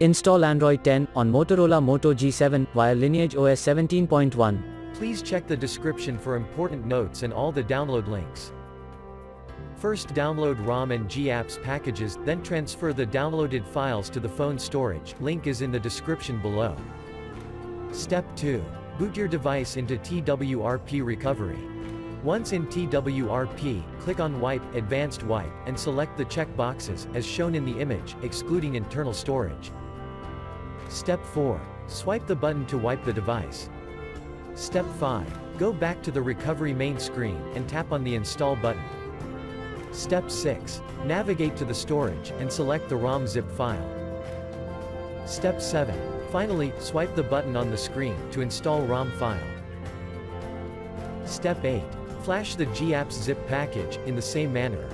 Install Android 10 on Motorola Moto G7 via LineageOS 17.1. Please check the description for important notes and all the download links. First, download ROM and GApps packages, then transfer the downloaded files to the phone storage. Link is in the description below. Step 2. Boot your device into TWRP recovery. Once in TWRP, click on Wipe, Advanced Wipe, and select the check boxes, as shown in the image, excluding internal storage. Step 4. Swipe the button to wipe the device. Step 5. Go back to the recovery main screen, and tap on the Install button. Step 6. Navigate to the storage, and select the ROM zip file. Step 7. Finally, swipe the button on the screen, to install ROM file. Step 8. Flash the GApps zip package, in the same manner.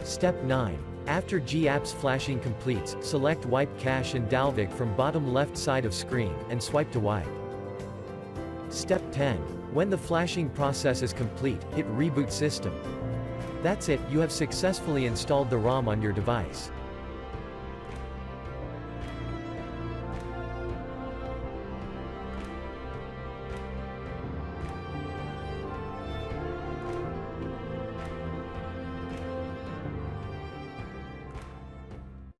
Step 9. After GApps flashing completes, select Wipe Cache and dalvik from bottom left side of screen, and swipe to wipe. Step 10. When the flashing process is complete, hit Reboot System. That's it, you have successfully installed the ROM on your device.